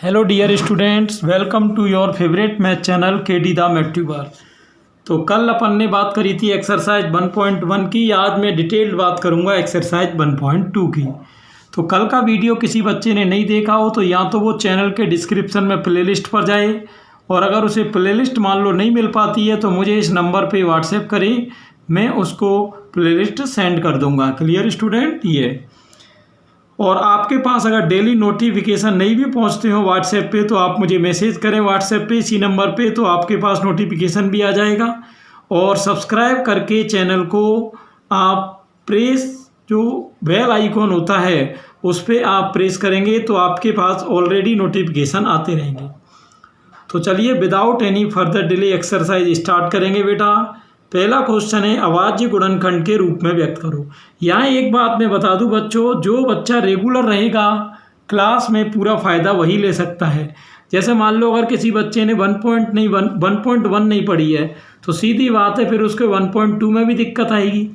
Hello dear students, welcome to your favourite math channel KD the math tuber. तो कल अपन ने बात करी थी एक्सरसाइज 1.1 की। आज मैं डिटेल्ड बात करूंगा एक्सरसाइज 1.2 की। तो कल का वीडियो किसी बच्चे ने नहीं देखा हो तो या तो वो चैनल के डिस्क्रिप्शन में प्लेलिस्ट पर जाए, और अगर उसे प्लेलिस्ट मान लो नहीं मिल पाती है तो मुझे इस नंबर पे व्हाट्सएप करें, मैं उसको प्लेलिस्ट सेंड कर दूंगा। Clear student? ये और आपके पास अगर डेली नोटिफिकेशन नहीं भी पहुंचते हो व्हाट्सएप पे तो आप मुझे मैसेज करें व्हाट्सएप पे इसी नंबर पे, तो आपके पास नोटिफिकेशन भी आ जाएगा। और सब्सक्राइब करके चैनल को आप प्रेस, जो बेल आइकॉन होता है उस पर आप प्रेस करेंगे तो आपके पास ऑलरेडी नोटिफिकेशन आते रहेंगे। तो चलिए without any further delay exercise start करेंगे बेटा। पहला क्वेश्चन है अभाज्य गुणनखंड के रूप में व्यक्त करो। यहाँ एक बात मैं बता दूं बच्चों, जो बच्चा रेगुलर रहेगा क्लास में पूरा फ़ायदा वही ले सकता है। जैसे मान लो अगर किसी बच्चे ने 1.1 नहीं पढ़ी है तो सीधी बात है फिर उसके 1.2 में भी दिक्कत आएगी।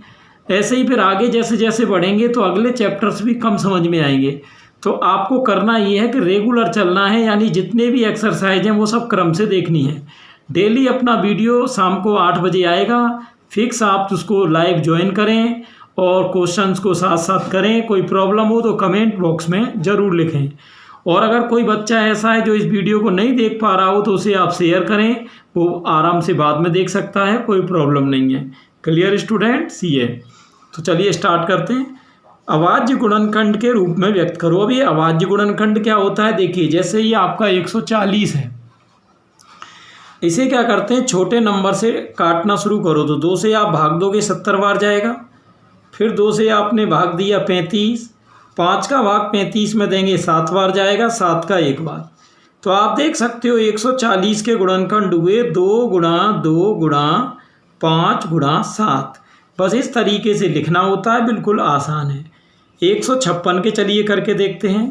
ऐसे ही फिर आगे जैसे जैसे बढ़ेंगे तो अगले चैप्टर्स भी कम समझ में आएंगे। तो आपको करना ये है कि रेगुलर चलना है, यानी जितने भी एक्सरसाइज हैं वो सब क्रम से देखनी है। डेली अपना वीडियो शाम को 8 बजे आएगा फिक्स, आप उसको लाइव ज्वाइन करें और क्वेश्चंस को साथ साथ करें। कोई प्रॉब्लम हो तो कमेंट बॉक्स में ज़रूर लिखें। और अगर कोई बच्चा ऐसा है जो इस वीडियो को नहीं देख पा रहा हो तो उसे आप शेयर करें, वो आराम से बाद में देख सकता है, कोई प्रॉब्लम नहीं है। Clear students? ये तो चलिए स्टार्ट करते हैं। अभाज्य गुणनखंड के रूप में व्यक्त करो। अभी अभाज्य गुणनखंड क्या होता है देखिए, जैसे ये आपका 140 है, इसे क्या करते हैं छोटे नंबर से काटना शुरू करो। तो 2 से आप भाग दोगे 70 बार जाएगा, फिर 2 से आपने भाग दिया 35, 5 का भाग 35 में देंगे 7 बार जाएगा, 7 का 1 बार। तो आप देख सकते हो 140 के गुणनखंड हुए 2 गुणा 2 गुणा 5 गुणा 7। बस इस तरीके से लिखना होता है, बिल्कुल आसान है। 156 के चलिए करके देखते हैं।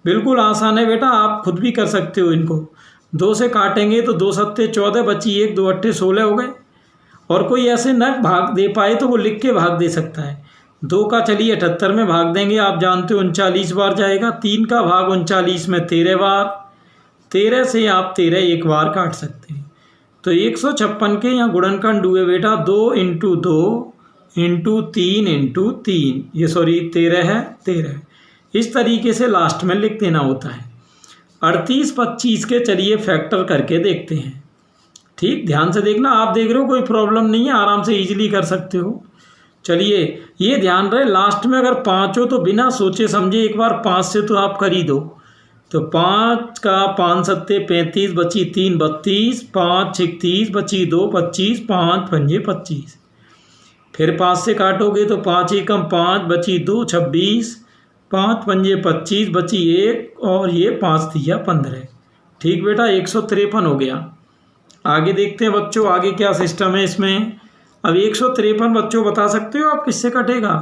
बिल्कुल आसान है बेटा, आप खुद भी कर सकते हो इनको। 2 से काटेंगे तो 2 सत्ते 14 बची 1, 2 अट्ठे 16 हो गए। और कोई ऐसे न भाग दे पाए तो वो लिख के भाग दे सकता है। 2 का चलिए 78 में भाग देंगे, आप जानते हो 39 बार जाएगा। 3 का भाग 39 में 13 बार, 13 से आप 13 एक बार काट सकते हैं। तो 156 के यहाँ गुणनखंड हुए बेटा 2 इंटू 2 इंटू 3 इंटू 3, ये सॉरी 13 है 13। इस तरीके से लास्ट में लिख देना होता है। 38 25 के चलिए फैक्टर करके देखते हैं। ठीक ध्यान से देखना, आप देख रहे हो कोई प्रॉब्लम नहीं है, आराम से इजीली कर सकते हो। चलिए ये ध्यान रहे लास्ट में अगर 5 हो तो बिना सोचे समझे एक बार 5 से तो आप कर ही दो। तो 5 का 5 सत्ते 35 बची 3 32, 5 6 30 बची 2 25, 5 पंजे 25। फिर 5 से काटोगे तो 5 एकम 5 बची 2 26, 5 पंजे 25 बची 1 और ये 5 दिया 15। ठीक बेटा 153 हो गया। आगे देखते हैं बच्चों आगे क्या सिस्टम है इसमें। अब 153 बच्चों बता सकते हो आप किससे कटेगा?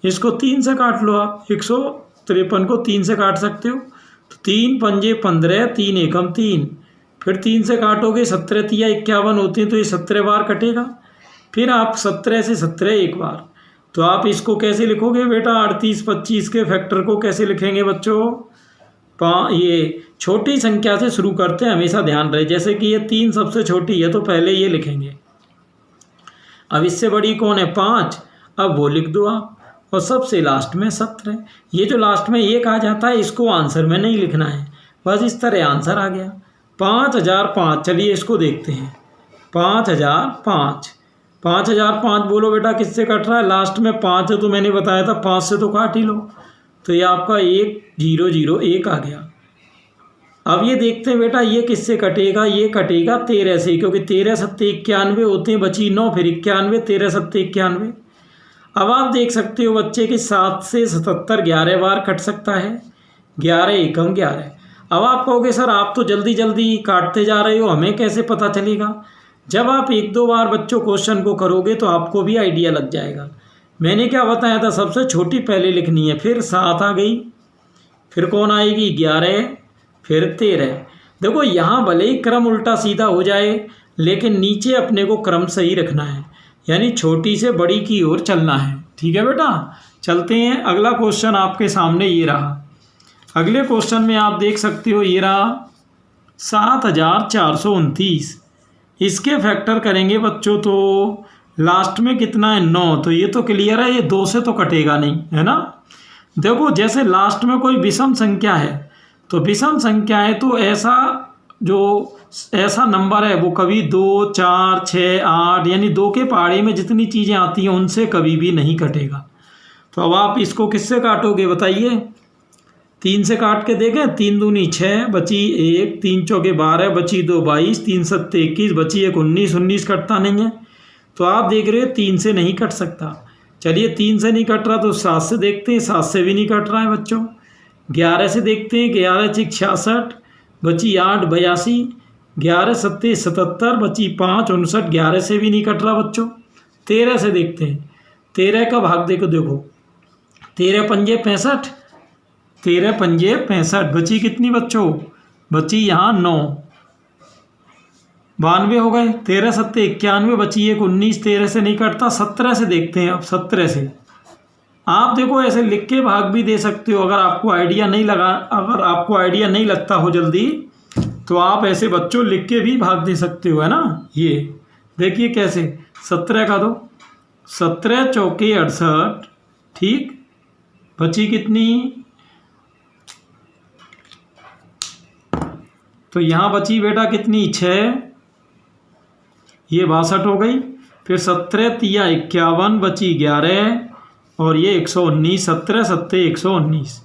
इसको 3 से काट लो आप। 153 को 3 से काट सकते हो। तो 3 पंजे 15, 3 एकम 3। फिर 3 से काटोगे 17 तिया 51 होते हैं तो ये 17 बार कटेगा। फिर आप 17 से 17 एक बार। तो आप इसको कैसे लिखोगे बेटा? 38 25 के फैक्टर को कैसे लिखेंगे बच्चों? ये छोटी संख्या से शुरू करते हैं, हमेशा ध्यान रहे। जैसे कि ये 3 सबसे छोटी है तो पहले ये लिखेंगे। अब इससे बड़ी कौन है? 5। अब वो लिख दो आप, और सबसे लास्ट में 17। ये जो लास्ट में 1 आ जाता है इसको आंसर में नहीं लिखना है, बस इस तरह आंसर आ गया 5005। चलिए इसको देखते हैं। 5005, 5005 बोलो बेटा किससे कट रहा है? लास्ट में 5 है तो मैंने बताया था 5 से तो काट ही लो। तो ये आपका 1001 आ गया। अब ये देखते हैं बेटा ये किससे कटेगा? ये कटेगा 13 से, क्योंकि 13 सत्ते 91 होते हैं, बची 9 फिर 91, 13 सत्ते 91। अब आप देख सकते हो बच्चे कि 7 से 77 11 बार कट सकता है। 11 एकम 11। अब आप कहोगे सर आप तो जल्दी जल्दी काटते जा रहे हो, हमें कैसे पता चलेगा? जब आप 1-2 बार बच्चों क्वेश्चन को करोगे तो आपको भी आइडिया लग जाएगा। मैंने क्या बताया था? सबसे छोटी पहले लिखनी है, फिर 7 आ गई, फिर कौन आएगी? 11, फिर 13। देखो यहाँ भले ही क्रम उल्टा सीधा हो जाए लेकिन नीचे अपने को क्रम सही रखना है, यानी छोटी से बड़ी की ओर चलना है। ठीक है बेटा, चलते हैं। अगला क्वेश्चन आपके सामने ये रहा। अगले क्वेश्चन में आप देख सकते हो ये रहा 7429, इसके फैक्टर करेंगे बच्चों तो लास्ट में कितना है 9, तो ये तो क्लियर है, ये 2 से तो कटेगा नहीं, है ना। देखो जैसे लास्ट में कोई विषम संख्या है, तो विषम संख्या है तो ऐसा नंबर है वो कभी 2, 4, 6, 8 यानी 2 के पहाड़े में जितनी चीज़ें आती हैं उनसे कभी भी नहीं कटेगा। तो अब आप इसको किससे काटोगे बताइए। 3 से काट के देखें, 3 दूनी 6, बची 1, 3 चौके 12, बची 2 22, 3 सत्ते 21, बची 1 19, 19 कटता नहीं है। तो आप देख रहे हो 3 से नहीं कट सकता। चलिए 3 से नहीं कट रहा तो 7 से देखते हैं, 7 से भी नहीं कट रहा है बच्चों। 11 से देखते हैं, 11 6 66, बची 8 82, 11 सत्ते 77, बची 5 59, 11 से भी नहीं कट रहा बच्चों। 13 से देखते हैं, 13 का भाग देखो 13 पंजे 65, 13 पंजे 65, बची कितनी बच्चों, बची यहाँ 9, 92 हो गए। 13 सत्ते 91, बची 1 19, 13 से नहीं कटता। 17 से देखते हैं, अब 17 से आप देखो ऐसे लिख के भाग भी दे सकते हो। अगर आपको आइडिया नहीं लगता हो जल्दी तो आप ऐसे बच्चों लिख के भी भाग दे सकते हो, है ना। ये देखिए कैसे 17 का दो, 17 चौके 68, ठीक, बची कितनी, तो यहाँ बची बेटा कितनी 6, ये 62 हो गई। फिर 17 तिया 51, बची 11 और ये 119, 17 सत्ते 119।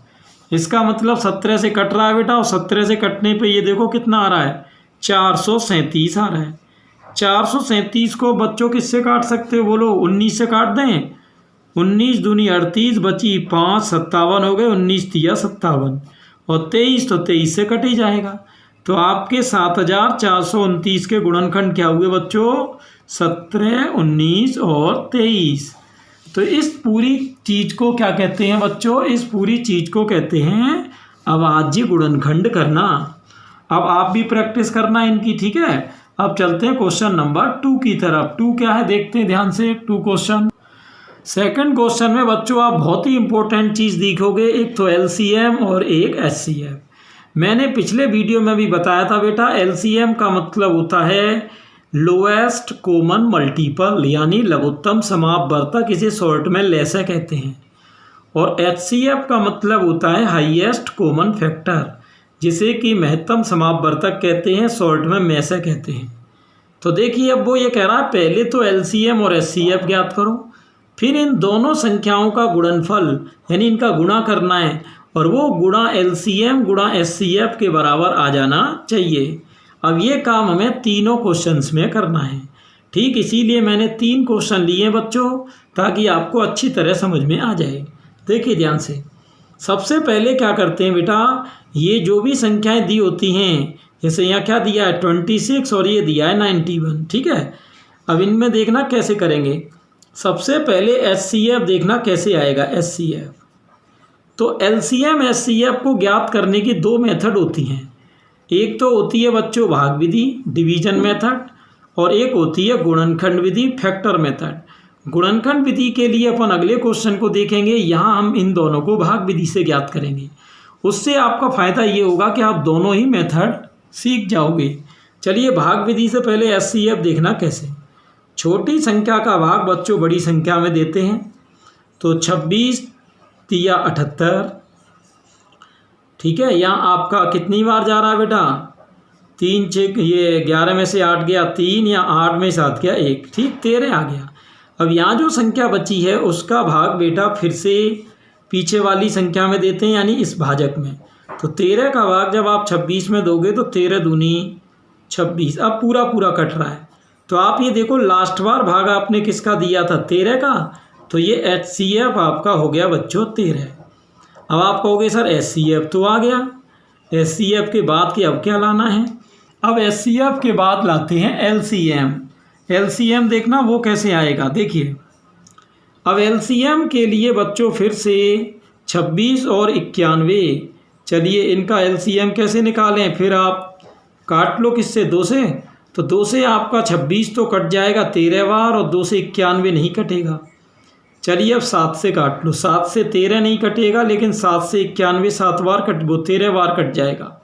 इसका मतलब 17 से कट रहा है बेटा, और 17 से कटने पे ये देखो कितना आ रहा है 437 आ रहा है। 437 को बच्चों किससे काट सकते हो बोलो, 19 से काट दें। 19 दूनी 38, बची 5 57 हो गए, 19 तिया 57 और 23, तो 23 से कट ही जाएगा। तो आपके 7429 के गुणनखंड क्या हुए बच्चों, 17, 19 और 23। तो इस पूरी चीज़ को क्या कहते हैं बच्चों, इस पूरी चीज़ को कहते हैं अभाज्य गुणनखंड करना। अब आप भी प्रैक्टिस करना इनकी, ठीक है। अब चलते हैं क्वेश्चन नंबर 2 की तरफ। 2 क्या है देखते हैं ध्यान से। 2 क्वेश्चन, सेकंड क्वेश्चन में बच्चों आप बहुत ही इंपॉर्टेंट चीज़ देखोगे, एक तो एलसीएम और एक एचसीएफ। मैंने पिछले वीडियो में भी बताया था बेटा, एलसीएम का मतलब होता है लोएस्ट कॉमन मल्टीपल, यानी लघुत्तम समापवर्तक, इसे शॉर्ट में लैसा कहते हैं। और एचसीएफ का मतलब होता है हाईएस्ट कॉमन फैक्टर, जिसे कि महत्तम समापवर्तक कहते हैं, शॉर्ट में मैसा कहते हैं। तो देखिए अब वो ये कह रहा है पहले तो एलसीएम और एचसीएफ ज्ञात करो, फिर इन दोनों संख्याओं का गुणनफल यानी इनका गुणा करना है, और वो गुणा एलसीएम गुणा एचसीएफ के बराबर आ जाना चाहिए। अब ये काम हमें तीनों क्वेश्चंस में करना है, ठीक। इसीलिए मैंने 3 क्वेश्चन लिए बच्चों, ताकि आपको अच्छी तरह समझ में आ जाए। देखिए ध्यान से, सबसे पहले क्या करते हैं बेटा, ये जो भी संख्याएं दी होती हैं, जैसे यहाँ क्या दिया है 26 और ये दिया है 91, ठीक है। अब इनमें देखना कैसे करेंगे। सबसे पहले एचसीएफ देखना कैसे आएगा। एचसीएफ तो एलसीएम एचसीएफ को ज्ञात करने की 2 मेथड होती हैं। एक तो होती है बच्चों भाग विधि, डिवीजन मेथड, और एक होती है गुणनखंड विधि, फैक्टर मेथड। गुणनखंड विधि के लिए अपन अगले क्वेश्चन को देखेंगे, यहाँ हम इन दोनों को भाग विधि से ज्ञात करेंगे। उससे आपका फ़ायदा ये होगा कि आप दोनों ही मेथड सीख जाओगे। चलिए भाग विधि से पहले एचसीएफ देखना कैसे। छोटी संख्या का भाग बच्चों बड़ी संख्या में देते हैं, तो 26 तिया 78, ठीक है। यहाँ आपका कितनी बार जा रहा है बेटा, 3 6, ये 11 में से 8 गया 3, या 8 में 7 गया 1, ठीक, 13 आ गया। अब यहाँ जो संख्या बची है उसका भाग बेटा फिर से पीछे वाली संख्या में देते हैं, यानी इस भाजक में। तो 13 का भाग जब आप 26 में दोगे तो 13 दूनी 26, अब पूरा पूरा कट रहा है। तो आप ये देखो लास्ट बार भाग आपने किसका दिया था 13 का, तो ये एचसीएफ आपका हो गया बच्चों 13। अब आप कहोगे सर एचसीएफ तो आ गया, एचसीएफ के बाद के अब क्या लाना है। अब एचसीएफ के बाद लाते हैं एलसीएम। एलसीएम देखना वो कैसे आएगा, देखिए। अब एलसीएम के लिए बच्चों फिर से 26 और 91, चलिए इनका एलसीएम कैसे निकालें। फिर आप काट लो किससे, 2 से। तो 2 से आपका 26 तो कट जाएगा 13 बार, और 2 से 91 नहीं कटेगा। चलिए अब 7 से काट लो। 7 से 13 नहीं कटेगा, लेकिन 7 से 91 7 बार कट, वो 13 बार कट जाएगा।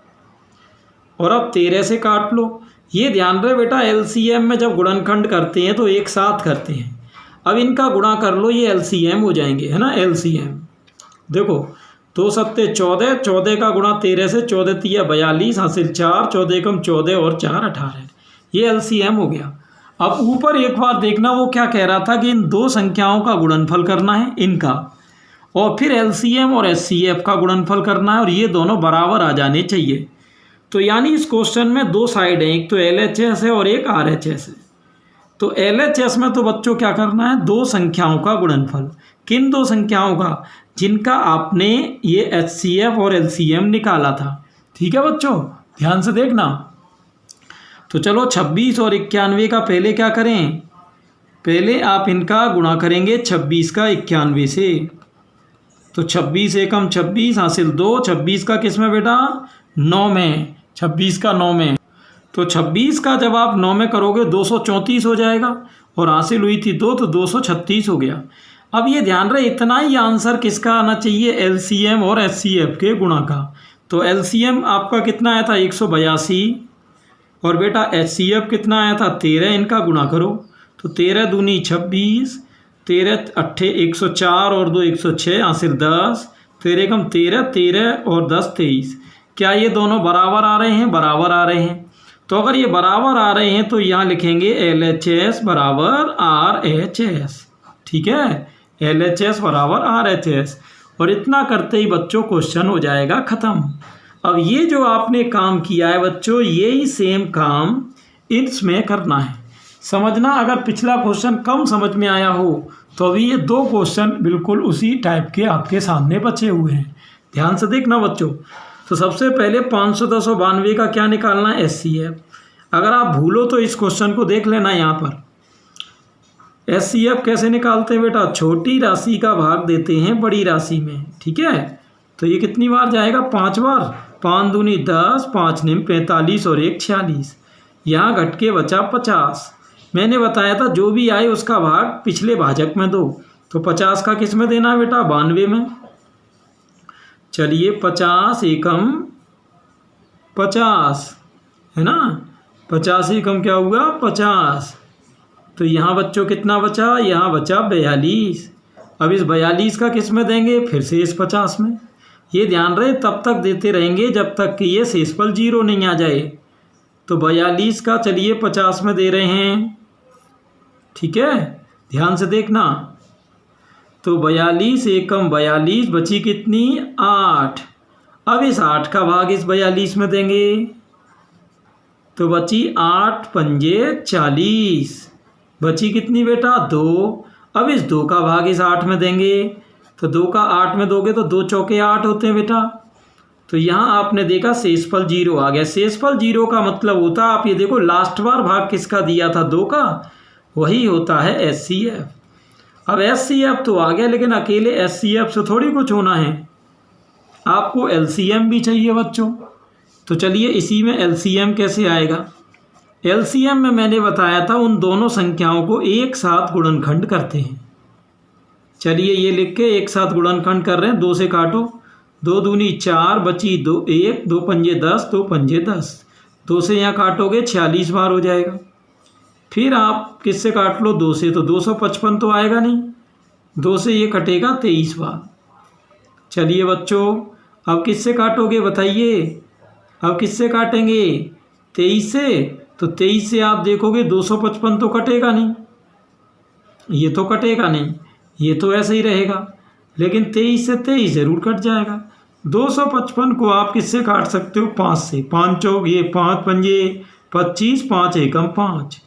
और अब 13 से काट लो। ये ध्यान रहे बेटा, एलसीएम में जब गुणनखंड करते हैं तो एक साथ करते हैं। अब इनका गुणा कर लो, ये एलसीएम हो जाएंगे, है ना। एलसीएम देखो, 2 सत्ते 14, 14 का गुणा 13 से, 14 तिया 42 हासिल 4, 14 कम 14 और 4 18, ये एलसीएम हो गया। अब ऊपर एक बार देखना, वो क्या कह रहा था कि इन दो संख्याओं का गुणनफल करना है इनका, और फिर एलसीएम और एचसीएफ का गुणनफल करना है, और ये दोनों बराबर आ जाने चाहिए। तो यानी इस क्वेश्चन में दो साइड हैं, एक तो एलएचएस है और एक आरएचएस है। तो एलएचएस में तो बच्चों क्या करना है, दो संख्याओं का गुणनफल। किन दो संख्याओं का, जिनका आपने ये एचसीएफ और एलसीएम निकाला था। ठीक है बच्चों, ध्यान से देखना। तो चलो 26 और 91 का पहले क्या करें, पहले आप इनका गुणा करेंगे 26 का 91 से। तो 26 एकम 26 हासिल 2, 26 का किस में बेटा, 9 में, 26 का 9 में। तो 26 का जब आप 9 में करोगे 234 हो जाएगा, और हासिल हुई थी 2, तो 236 हो गया। अब ये ध्यान रहे, इतना ही आंसर किसका आना चाहिए, एलसीएम और एचसीएफ के गुणा का। तो एलसीएम आपका कितना आया था, 182, और बेटा एचसीएफ कितना आया था, 13। इनका गुणा करो तो 13 दूनी 26, 13 अट्ठे 104 और 2 106 हासिल 10, 13 कम 13, 13 और 10 23। क्या ये दोनों बराबर आ रहे हैं, बराबर आ रहे हैं। तो अगर ये बराबर आ रहे हैं तो यहाँ लिखेंगे एलएचएस बराबर आरएचएस। ठीक है, एलएचएस बराबर आरएचएस। और इतना करते ही बच्चों क्वेश्चन हो जाएगा ख़त्म। अब ये जो आपने काम किया है बच्चों, यही सेम काम इसमें करना है। समझना, अगर पिछला क्वेश्चन कम समझ में आया हो तो अभी ये दो क्वेश्चन बिल्कुल उसी टाइप के आपके सामने बचे हुए हैं। ध्यान से देखना बच्चों। तो सबसे पहले 510 और 92 का क्या निकालना है, एचसीएफ। अगर आप भूलो तो इस क्वेश्चन को देख लेना। यहाँ पर एचसीएफ कैसे निकालते हैं बेटा, छोटी राशि का भाग देते हैं बड़ी राशि में। ठीक है, तो ये कितनी बार जाएगा, 5 बार। 5 दूनी 10, 5 निम 45 और 1 46। यहाँ घट के बचा 50। मैंने बताया था जो भी आए उसका भाग पिछले भाजक में दो। तो 50 का किस में देना है बेटा, 92 में। चलिए 50 एकम 50 है ना, 50 एकम क्या हुआ, 50। तो यहाँ बच्चों कितना बचा, यहाँ बचा 42। अब इस 42 का किस में देंगे, फिर से इस 50 में। ये ध्यान रहे, तब तक देते रहेंगे जब तक कि ये शेषफल 0 नहीं आ जाए। तो 42 का चलिए 50 में दे रहे हैं। ठीक है, ध्यान से देखना। तो 42 एकम 42, बची कितनी, 8। अब इस 8 का भाग इस 42 में देंगे, तो बची 8 पंजे 40। बची कितनी बेटा, 2। अब इस 2 का भाग इस 8 में देंगे, तो 2 का 8 में दोगे तो 2 चौके 8 होते हैं बेटा। तो यहाँ आपने देखा शेषफल 0 आ गया। शेषफल 0 का मतलब होता है, आप ये देखो लास्ट बार भाग किसका दिया था, 2 का, वही होता है एचसीएफ। अब एचसीएफ तो आ गया, लेकिन अकेले एचसीएफ से थोड़ी कुछ होना है, आपको एलसीएम भी चाहिए बच्चों। तो चलिए इसी में एलसीएम कैसे आएगा। एलसीएम में मैंने बताया था उन दोनों संख्याओं को एक साथ गुणनखंड करते हैं। चलिए ये लिख के एक साथ गुणनखंड कर रहे हैं। 2 से काटो, 2 दूनी 4, बची 2 1, 2 पंजे 10, 2 पंजे 10। 2 से यहाँ काटोगे 46 बार हो जाएगा। फिर आप किससे काट लो, 2 से, तो 255 तो आएगा नहीं। 2 से ये कटेगा 23 बार। चलिए बच्चों, अब किससे काटोगे बताइए, अब किससे काटेंगे, 23 से। तो 23 से आप देखोगे 255 तो कटेगा नहीं, ये तो कटेगा नहीं, ये तो ऐसे ही रहेगा। लेकिन 23 से 23 ज़रूर कट जाएगा। 255 को आप किससे काट सकते हो, 5 से। 5 चौक ये 5 पंजे 25, 5 एकम 5।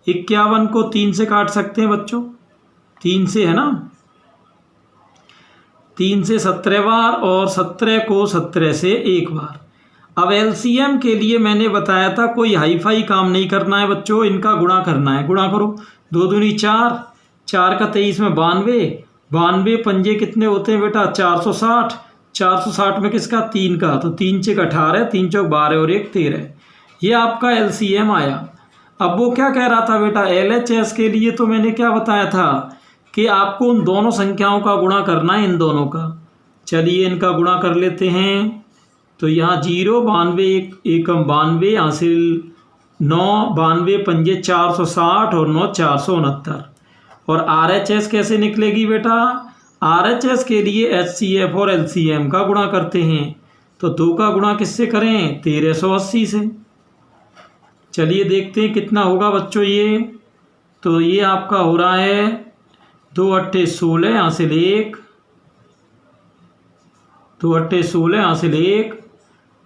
51 को 3 से काट सकते हैं बच्चों, 3 से, है ना। 3 से 17 बार, और 17 को 17 से 1 बार। अब एलसीएम के लिए मैंने बताया था कोई हाई फाई काम नहीं करना है बच्चों, इनका गुणा करना है। गुणा करो, 2 दूनी 4, 4 का 23 में 92, 92 पंजे कितने होते हैं बेटा, 460। 460 में किसका, 3 का, तो 3 चौक 18, 3 चौक 12 और 1 13। ये आपका एलसीएम आया। अब वो क्या कह रहा था बेटा, एलएचएस के लिए तो मैंने क्या बताया था कि आपको उन दोनों संख्याओं का गुणा करना है, इन दोनों का। चलिए इनका गुणा कर लेते हैं। तो यहाँ 0 92 एकम 92 हासिल 9 92 पंजे 460 और 9 469। और RHS कैसे निकलेगी बेटा? RHS के लिए HCF और LCM का गुणा करते हैं। तो 2 का गुणा किससे करें? 1380 से। चलिए देखते हैं कितना होगा बच्चों ये। तो ये आपका हो रहा है 2 अट्ठे 16 हासिल 1, 2 अट्ठे 16 हासिल 1,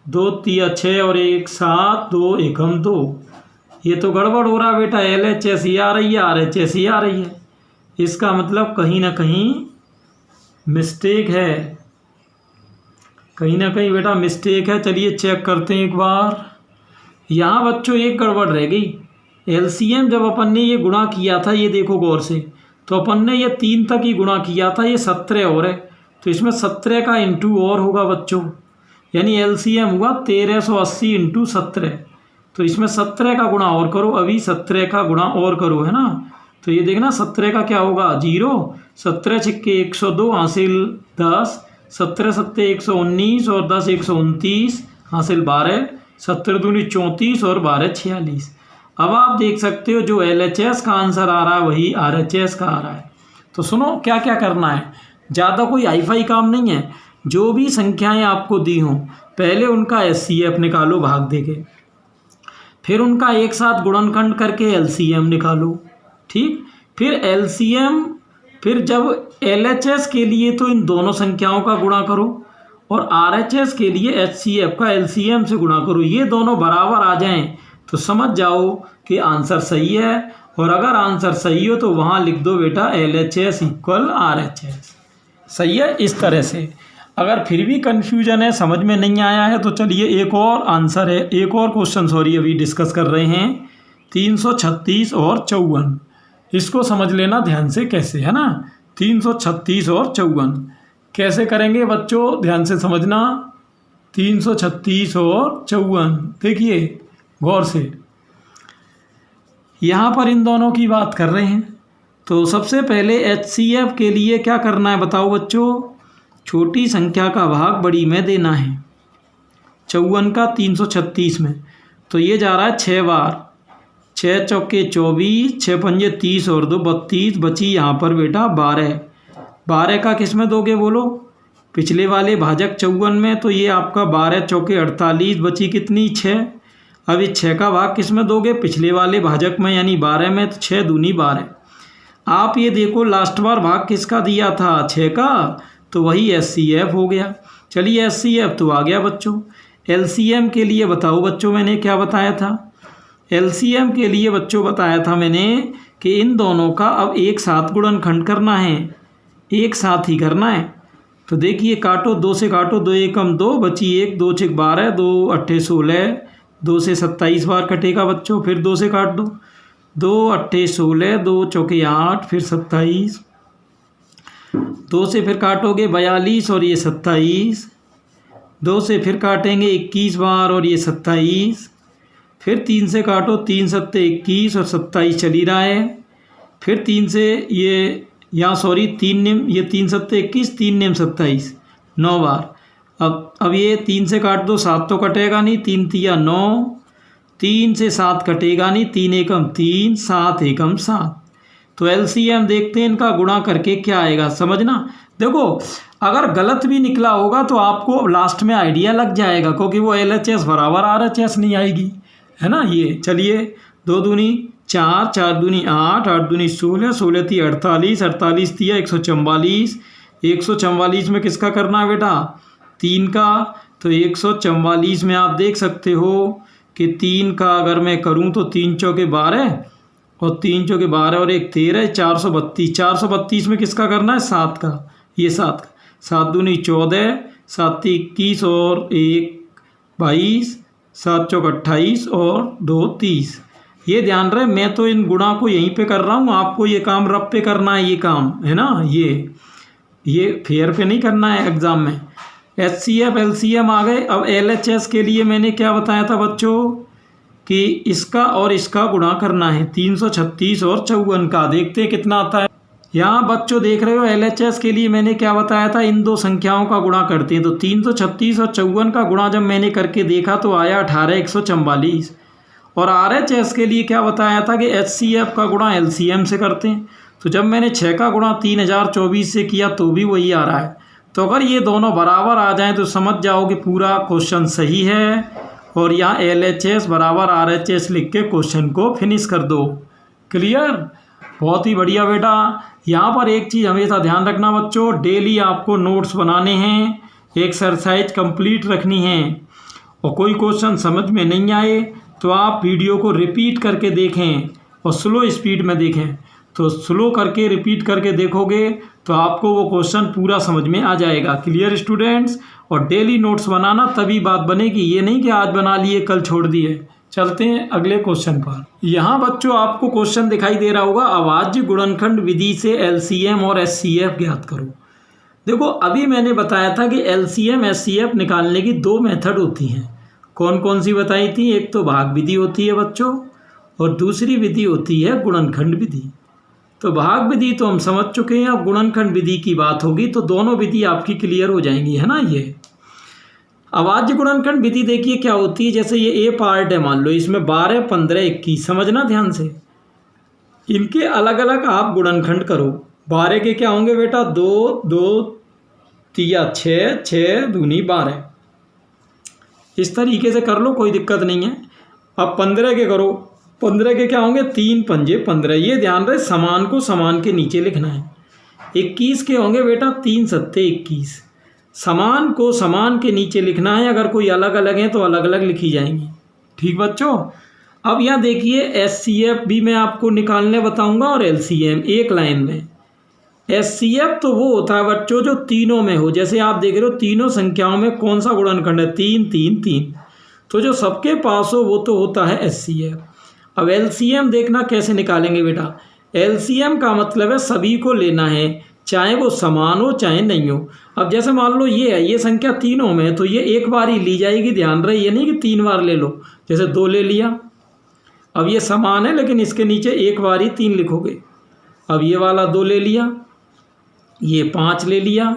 2 तिया 6 और 1 7, 2 एकम 2। ये तो गड़बड़ हो रहा बेटा, LHS ही आ रही है, RHS ही आ रही है। इसका मतलब कहीं ना कहीं मिस्टेक है, कहीं ना कहीं बेटा मिस्टेक है। चलिए चेक करते हैं एक बार। यहाँ बच्चों एक गड़बड़ रह गई। LCM जब अपन ने ये गुणा किया था, ये देखो गौर से, तो अपन ने ये 3 तक ही गुणा किया था, ये 17 और है, तो इसमें 17 का इंटू और होगा बच्चों, यानी LCM हुआ 1380 इंटू 17। तो इसमें 17 का गुणा और करो, अभी 17 का गुणा और करो, है ना। तो ये देखना 17 का क्या होगा? 0, 17 छिक्के 102 हासिल 10, 17 सत्ते 119 और 10 129 हासिल 12, 17 दूनी 34 और 12 46। अब आप देख सकते हो जो LHS का आंसर आ रहा है वही RHS का आ रहा है। तो सुनो क्या क्या करना है, ज़्यादा कोई हाईफाई काम नहीं है। जो भी संख्याएं आपको दी हों, पहले उनका HCF निकालो भाग देके, फिर उनका एक साथ गुणनखंड करके LCM निकालो, ठीक। फिर LCM, फिर जब LHS के लिए तो इन दोनों संख्याओं का गुणा करो, और RHS के लिए HCF का LCM से गुणा करो। ये दोनों बराबर आ जाएं तो समझ जाओ कि आंसर सही है। और अगर आंसर सही हो तो वहाँ लिख दो बेटा LHS इक्वल RHS। सही है। इस तरह से अगर फिर भी कन्फ्यूजन है, समझ में नहीं आया है, तो चलिए एक और आंसर है, एक और क्वेश्चन सॉरी अभी डिस्कस कर रहे हैं, 336 और 54। इसको समझ लेना ध्यान से कैसे, है ना। 336 और 54 कैसे करेंगे बच्चों, ध्यान से समझना। 336 और 54 देखिए गौर से, यहाँ पर इन दोनों की बात कर रहे हैं। तो सबसे पहले HCF के लिए क्या करना है बताओ बच्चों? छोटी संख्या का भाग बड़ी में देना है। 54 का 336 में, तो ये जा रहा है 6 बार, 6 चौके 24, 6 पंजे 30 और 2 32, बची यहाँ पर बेटा 12। 12 का किस में दोगे बोलो? पिछले वाले भाजक 54 में, तो ये आपका 12 चौके 48, बची कितनी? 6। अब इस 6 का भाग किस में दोगे? पिछले वाले भाजक में यानी 12 में, तो 6 दूनी 12। आप ये देखो लास्ट बार भाग किसका दिया था? 6 का, तो वही HCF हो गया। चलिए HCF तो आ गया बच्चों। LCM के लिए बताओ बच्चों, मैंने क्या बताया था? LCM के लिए बच्चों बताया था मैंने कि इन दोनों का अब एक साथ गुणनखंड करना है, एक साथ ही करना है। तो देखिए काटो, 2 से काटो, 2 एकम 2, बची 1, 2 छिक 12, 2 अट्ठे 16, 2 से 27 बार कटेगा बच्चों, फिर 2 से काट दो, 2 अट्ठे 16, 2 चौके 8, फिर 27, 2 से फिर काटोगे 42 और ये 27, 2 से फिर काटेंगे 21 बार और ये 27, फिर 3 से काटो, 3 सत्ते 21 और 27 चली रहा है, फिर 3 से ये यहाँ सॉरी 3 निम, ये 3 सत्ते 21, 3 निम 27, 9 बार। अब ये 3 से काट दो, 7 तो कटेगा नहीं, 3 तिया 9, 3 से 7 कटेगा नहीं, 3 एकम 3, 7 एकम 7। तो LCM देखते हैं इनका गुणा करके क्या आएगा, समझना। देखो अगर गलत भी निकला होगा तो आपको लास्ट में आइडिया लग जाएगा, क्योंकि वो LHS बराबर RHS नहीं आएगी, है ना। ये चलिए 2 दूनी 4, 4 दूनी 8, 8 दूनी 16, 16 ती 48, 48 तिया 144, 144 में किसका करना है बेटा? 3 का। तो 144 में आप देख सकते हो कि 3 का अगर मैं करूं तो 3 चौके 12 और 3 चौके 12 और 1 13, 432। 432 में किसका करना है? 7 का। ये 7 का, 7 दूनी 14, 7 ती 21 और 1 22, 7 चौक 28 और 2 30। ये ध्यान रहे मैं तो इन गुणा को यहीं पे कर रहा हूँ, आपको ये काम रब पे करना है, ये काम है ना, ये फेयर पे नहीं करना है एग्ज़ाम में। HCF LCM आ गए। अब LHS के लिए मैंने क्या बताया था बच्चों कि इसका और इसका गुणा करना है, 336 और 54 का। देखते हैं कितना आता है। यहाँ बच्चों देख रहे हो LHS के लिए मैंने क्या बताया था, इन दो संख्याओं का गुणा करते हैं। तो 336 और 54 का गुणा जब मैंने करके देखा तो आया 18144। और RHS के लिए क्या बताया था कि HCF का गुणा LCM से करते हैं। तो जब मैंने 6 का गुणा 3024 से किया तो भी वही आ रहा है। तो अगर ये दोनों बराबर आ जाएं तो समझ जाओ कि पूरा क्वेश्चन सही है, और यहाँ LHS बराबर RHS लिख के क्वेश्चन को फिनिश कर दो। क्लियर? बहुत ही बढ़िया बेटा। यहाँ पर एक चीज़ हमेशा ध्यान रखना बच्चों, डेली आपको नोट्स बनाने हैं, एक्सरसाइज कंप्लीट रखनी है, और कोई क्वेश्चन समझ में नहीं आए तो आप वीडियो को रिपीट करके देखें और स्लो स्पीड में देखें। तो स्लो करके रिपीट करके देखोगे तो आपको वो क्वेश्चन पूरा समझ में आ जाएगा। Clear students? और डेली नोट्स बनाना तभी बात बनेगी, ये नहीं कि आज बना लिए कल छोड़ दिए। चलते हैं अगले क्वेश्चन पर। यहाँ बच्चों आपको क्वेश्चन दिखाई दे रहा होगा, अभाज्य गुणनखंड विधि से LCM और HCF ज्ञात करो। देखो अभी मैंने बताया था कि LCM HCF निकालने की दो मेथड होती हैं। कौन कौन सी बताई थी? एक तो भाग विधि होती है बच्चों, और दूसरी विधि होती है गुणनखंड विधि। तो भाग विधि तो हम समझ चुके हैं, अब गुणनखंड विधि की बात होगी तो दोनों विधि आपकी क्लियर हो जाएंगी, है ना। ये अभाज्य गुणनखंड विधि देखिए क्या होती है, जैसे ये A पार्ट है, मान लो इसमें 12, 15, 21, समझना ध्यान से। इनके अलग अलग आप गुणनखंड करो। 12 के क्या होंगे बेटा? 2, 2 तिया 6, 6 दूनी 12, इस तरीके से कर लो, कोई दिक्कत नहीं है। अब 15 के करो, 15 के क्या होंगे? 3 पंजे 15, ये ध्यान रहे समान को समान के नीचे लिखना है। 21 के होंगे बेटा 3 सत्ते 21, समान को समान के नीचे लिखना है, अगर कोई अलग अलग है तो अलग अलग लिखी जाएंगी। ठीक बच्चों? अब यहाँ देखिए HCF भी मैं आपको निकालने बताऊंगा और LCM एक लाइन में। HCF तो वो होता है बच्चों जो तीनों में हो, जैसे आप देख रहे हो तीनों संख्याओं में कौन सा गुणनखंड है? 3, 3, 3, तो जो सबके पास हो वो तो होता है HCF। अब LCM देखना कैसे निकालेंगे बेटा। LCM का मतलब है सभी को लेना है, चाहे वो समान हो चाहे नहीं हो। अब जैसे मान लो ये है, ये संख्या तीनों में, तो ये एक बार ही ली जाएगी, ध्यान रहे, ये नहीं कि 3 बार ले लो। जैसे 2 ले लिया, अब ये समान है लेकिन इसके नीचे एक बार ही 3 लिखोगे। अब ये वाला 2 ले लिया, ये 5 ले लिया,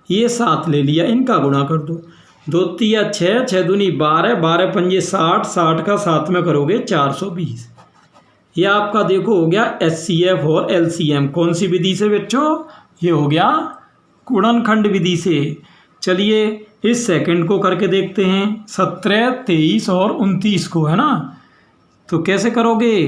ये 7 ले लिया, इनका गुणा कर दो। 2 तिया 6, 6 दूनी 12, 12 पंजे 60, 60 का 7 में करोगे 420। ये आपका देखो हो गया HCF और LCM। कौन सी विधि से बच्चों? ये हो गया गुणनखंड विधि से। चलिए इस सेकंड को करके देखते हैं, 17, 23 और 29 को, है ना। तो कैसे करोगे?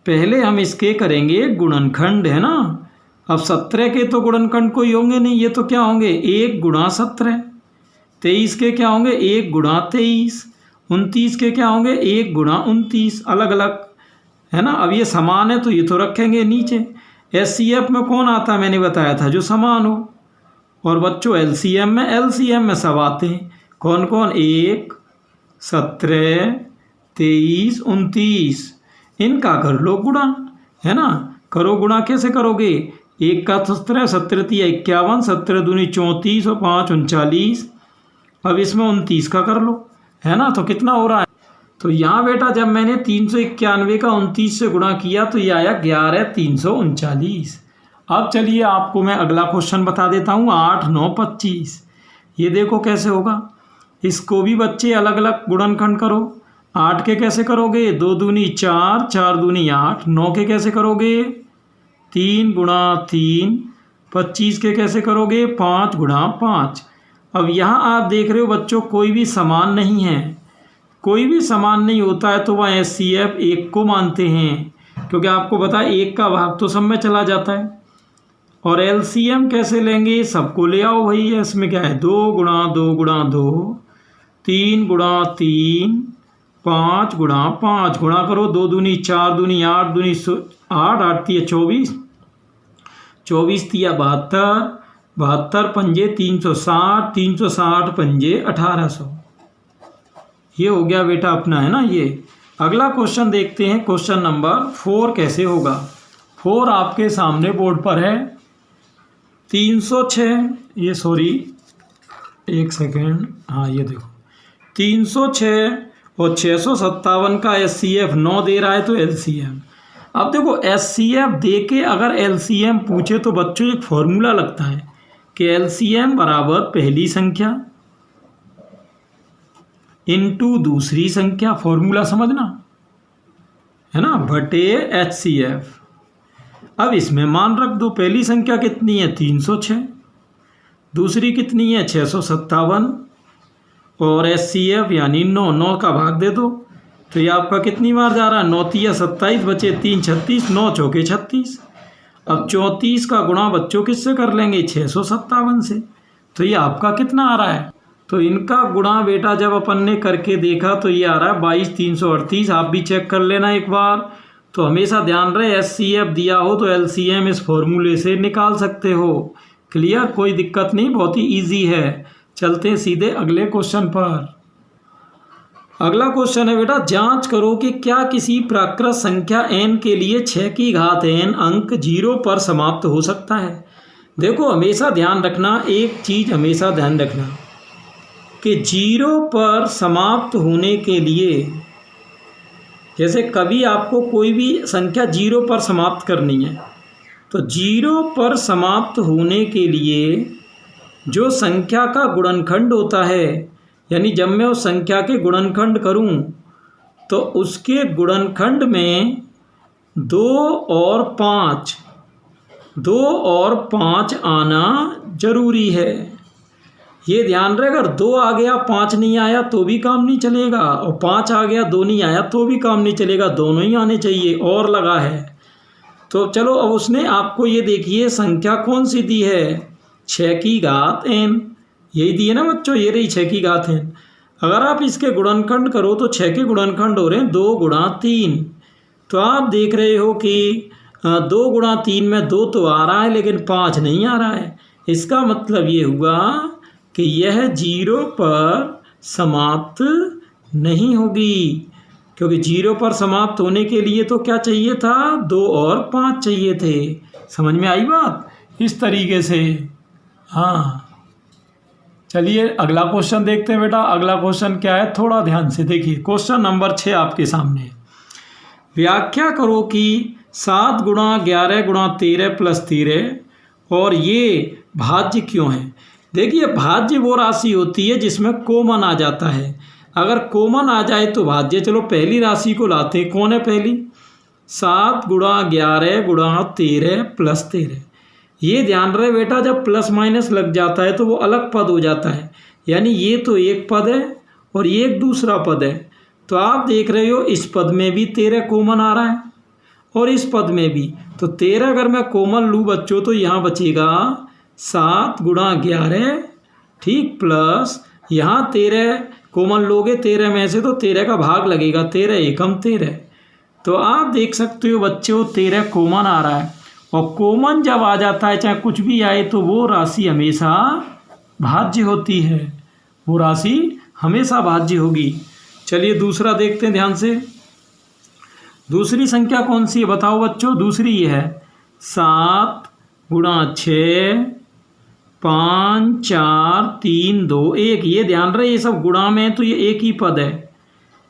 पहले हम इसके करेंगे गुणनखंड, है ना। अब 17 के तो गुणनखंड कोई होंगे नहीं, ये तो क्या होंगे? 1 गुणा 17। 23 के क्या होंगे? 1 गुणा 23। 29 के क्या होंगे? 1 गुणा 29, अलग अलग, है ना। अब ये समान है तो ये तो रखेंगे नीचे। HCF में कौन आता है? मैंने बताया था जो समान हो। और बच्चों LCM में सब आते हैं। कौन कौन? 1, 17, 23, 29, इनका कर लो गुणा, है ना। करो गुणा, कैसे करोगे? 1 का 17, 17 तिया 51, 17 दूनी 34 और 5 39। अब इसमें 29 का कर लो, है ना। तो कितना हो रहा है? तो यहाँ बेटा जब मैंने 391 का 29 से गुणा किया तो ये आया 11,339। अब चलिए आपको मैं अगला क्वेश्चन बता देता हूँ, 8, 9, 25। ये देखो कैसे होगा। इसको भी बच्चे अलग अलग गुणनखंड करो। 8 के कैसे करोगे? 2 दूनी 4, 4 दूनी 8। 9 के कैसे करोगे? 3 गुणा 3। 25 के कैसे करोगे? 5 गुणा 5। अब यहाँ आप देख रहे हो बच्चों कोई भी समान नहीं है, कोई भी समान नहीं होता है तो वह HCF 1 को मानते हैं, क्योंकि आपको पता है 1 का भाग तो सब में चला जाता है। और LCM कैसे लेंगे? सबको ले आओ भाई, इसमें क्या है? 2 गुणा 2 गुणा 2, 3 गुणा 3, 5 गुणा 5, गुणा करो। 2 दूनी 4 दूनी 8 दूनी 8, 8 तिया 24, 24 तिया 72, 72 पंजे 360, 360 पंजे 1800। ये हो गया बेटा अपना, है ना। ये अगला क्वेश्चन देखते हैं, क्वेश्चन नंबर 4 कैसे होगा। 4 आपके सामने बोर्ड पर है। 306, ये सॉरी एक सेकेंड, हाँ ये देखो 306 और 657 का HCF 9 दे रहा है तो LCM। अब देखो HCF दे के अगर LCM पूछे तो बच्चों एक फॉर्मूला लगता है कि LCM बराबर पहली संख्या इनटू दूसरी संख्या, फॉर्मूला समझना है ना, बटे HCF। अब इसमें मान रख दो, पहली संख्या कितनी है 306, दूसरी कितनी है 657 और HCF यानी 9 का भाग दे दो तो ये आपका कितनी बार जा रहा है 9 तिया 27 बचे 3 36, 9 चौके 36। अब 34 का गुणा बच्चों किससे कर लेंगे 657 से, तो ये आपका कितना आ रहा है, तो इनका गुणा बेटा जब अपन ने करके देखा तो ये आ रहा है 22,338। आप भी चेक कर लेना एक बार। तो हमेशा ध्यान रहे HCF दिया हो तो LCM इस फॉर्मूले से निकाल सकते हो। क्लियर, कोई दिक्कत नहीं, बहुत ही ईजी है। चलते हैं सीधे अगले क्वेश्चन पर। अगला क्वेश्चन है बेटा, जांच करो कि क्या किसी प्राकृत संख्या n के लिए 6 की घात n अंक 0 पर समाप्त हो सकता है। देखो हमेशा ध्यान रखना, एक चीज़ हमेशा ध्यान रखना कि 0 पर समाप्त होने के लिए, जैसे कभी आपको कोई भी संख्या 0 पर समाप्त करनी है तो 0 पर समाप्त होने के लिए जो संख्या का गुणनखंड होता है, यानी जब मैं उस संख्या के गुणनखंड करूं तो उसके गुणनखंड में 2 और 5 आना जरूरी है। ये ध्यान रहे, अगर 2 आ गया 5 नहीं आया तो भी काम नहीं चलेगा, और 5 आ गया 2 नहीं आया तो भी काम नहीं चलेगा, दोनों ही आने चाहिए। और लगा है तो चलो, अब उसने आपको ये देखिए संख्या कौन सी दी है 6 की घात n, यही दी है ना बच्चों, ये रही 6 की घात n। अगर आप इसके गुणनखंड करो तो 6 के गुणनखंड हो रहे हैं 2 गुणा 3। तो आप देख रहे हो कि 2 गुणा 3 में 2 तो आ रहा है लेकिन 5 नहीं आ रहा है। इसका मतलब ये हुआ कि यह 0 पर समाप्त नहीं होगी, क्योंकि 0 पर समाप्त होने के लिए तो क्या चाहिए था 2 और 5 चाहिए थे। समझ में आई बात, इस तरीके से। हाँ चलिए अगला क्वेश्चन देखते हैं बेटा। अगला क्वेश्चन क्या है, थोड़ा ध्यान से देखिए। क्वेश्चन नंबर 6 आपके सामने। व्याख्या करो कि 7 गुणा 11 गुणा 13 प्लस 13 और ये भाज्य क्यों है। देखिए भाज्य वो राशि होती है जिसमें कॉमन आ जाता है। अगर कॉमन आ जाए तो भाज्य। चलो पहली राशि को लाते हैं, कौन है पहली 7 गुणा 11 गुणा 13 प्लस 13। ये ध्यान रहे बेटा, जब प्लस माइनस लग जाता है तो वो अलग पद हो जाता है, यानी ये तो एक पद है और ये एक दूसरा पद है। तो आप देख रहे हो इस पद में भी 13 कॉमन आ रहा है और इस पद में भी, तो 13 अगर मैं कॉमन लूँ बच्चों तो यहाँ बचेगा 7 गुणा 11, ठीक, प्लस यहाँ 13 कॉमन लोगे 13 में से तो 13 का भाग लगेगा, 13 एकम 13। तो आप देख सकते हो बच्चों 13 कॉमन आ रहा है, और कॉमन जब आ जाता है चाहे कुछ भी आए तो वो राशि हमेशा भाज्य होती है, वो राशि हमेशा भाज्य होगी। चलिए दूसरा देखते हैं ध्यान से। दूसरी संख्या कौन सी है बताओ बच्चों। दूसरी ये है 7 गुणा 6 5 4 3 2 1। ये ध्यान रहे ये सब गुणा में है तो ये एक ही पद है,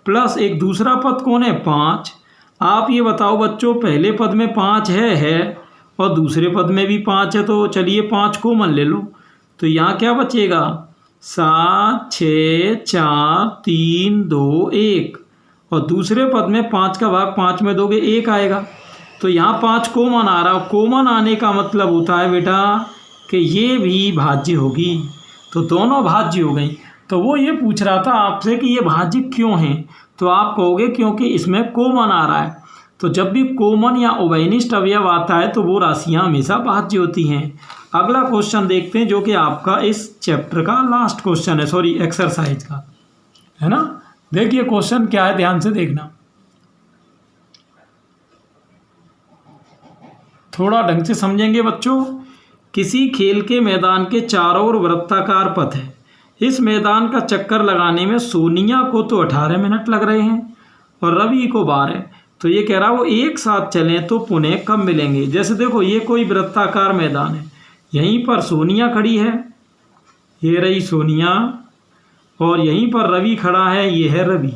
प्लस एक दूसरा पद कौन है 5। आप ये बताओ बच्चों, पहले पद में 5 है और दूसरे पद में भी 5 है, तो चलिए 5 कॉमन ले लो। तो यहाँ क्या बचेगा 7 6 4 3 2 1, और दूसरे पद में 5 का भाग 5 में दोगे 1 आएगा। तो यहाँ 5 कॉमन आ रहा है, कॉमन आने का मतलब होता है बेटा कि ये भी भाज्य होगी, तो दोनों भाज्य हो गई। तो वो ये पूछ रहा था आपसे कि ये भाज्य क्यों हैं, तो आप कहोगे क्योंकि इसमें कॉमन आ रहा है। तो जब भी कॉमन या उभयनिष्ठ अवयव आता है तो वो राशियाँ हमेशा भाज्य होती हैं। अगला क्वेश्चन देखते हैं जो कि आपका इस चैप्टर का लास्ट क्वेश्चन है, सॉरी एक्सरसाइज का है ना। देखिए क्वेश्चन क्या है, ध्यान से देखना, थोड़ा ढंग से समझेंगे बच्चों। किसी खेल के मैदान के चारों ओर वृत्ताकार पथ है। इस मैदान का चक्कर लगाने में सोनिया को तो 18 मिनट लग रहे हैं और रवि को 12। तो ये कह रहा है वो एक साथ चलें तो पुनः कब मिलेंगे। जैसे देखो ये कोई वृत्ताकार मैदान है, यहीं पर सोनिया खड़ी है, ये रही सोनिया, और यहीं पर रवि खड़ा है, ये है रवि।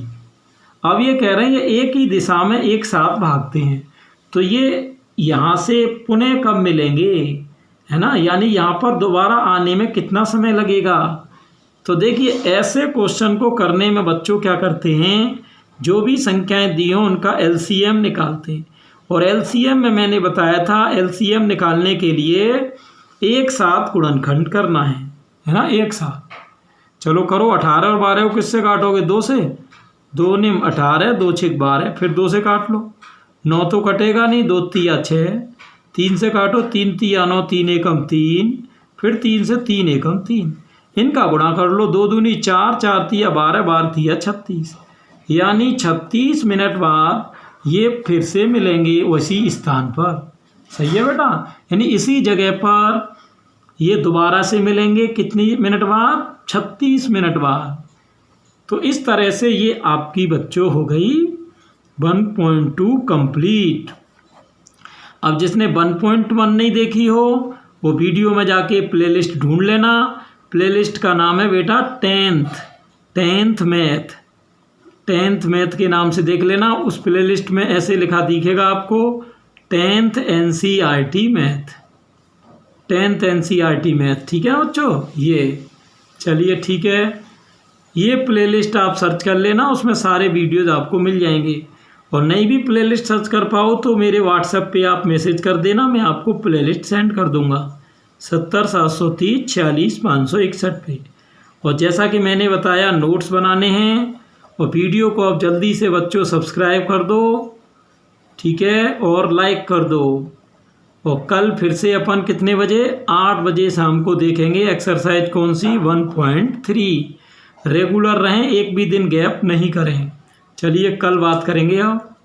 अब ये कह रहे हैं ये एक ही दिशा में एक साथ भागते हैं। तो ये यहाँ से पुनः कब मिलेंगे, है ना, यानी यहाँ पर दोबारा आने में कितना समय लगेगा। तो देखिए ऐसे क्वेश्चन को करने में बच्चों क्या करते हैं, जो भी संख्याएं दी हों उनका एलसीएम निकालते हैं। और एलसीएम में मैंने बताया था, एलसीएम निकालने के लिए एक साथ गुणनखंड करना है ना, एक साथ। चलो करो, 18 और 12 को किससे काटोगे, 2 से, 2 निम 18, 2 6 12, फिर 2 से काट लो, 9 तो कटेगा नहीं, 2 तिया 6, 3 से काटो, 3 तिया 9, 3 एकम 3, फिर 3 से 3 एकम 3, इनका गुणा कर लो, 2 दूनी 4, 4 तिया 12, 12 तिया 36, यानी 36 मिनट बाद ये फिर से मिलेंगे उसी स्थान पर। सही है बेटा, यानी इसी जगह पर ये दोबारा से मिलेंगे कितनी मिनट बाद, 36 मिनट बाद। तो इस तरह से ये आपकी बच्चों हो गई 1.2 कंप्लीट। अब जिसने 1.1 नहीं देखी हो वो वीडियो में जाके प्लेलिस्ट ढूंढ लेना। प्लेलिस्ट का नाम है बेटा 10th मैथ के नाम से देख लेना। उस प्लेलिस्ट में ऐसे लिखा दिखेगा आपको 10th NCERT math, 10th NCERT math. ठीक है बच्चों, ये चलिए ठीक है, ये प्लेलिस्ट आप सर्च कर लेना, उसमें सारे वीडियोज़ आपको मिल जाएंगे। और नहीं भी प्लेलिस्ट सर्च कर पाओ तो मेरे व्हाट्सएप पे आप मैसेज कर देना, मैं आपको प्लेलिस्ट सेंड कर दूंगा 70 730 46 561 पे। और जैसा कि मैंने बताया नोट्स बनाने हैं, और वीडियो को आप जल्दी से बच्चों सब्सक्राइब कर दो, ठीक है, और लाइक कर दो। और कल फिर से अपन कितने बजे, 8 बजे शाम को देखेंगे एक्सरसाइज कौन सी, 1.3। रेगुलर रहें, एक भी दिन गैप नहीं करें। चलिए कल बात करेंगे आप।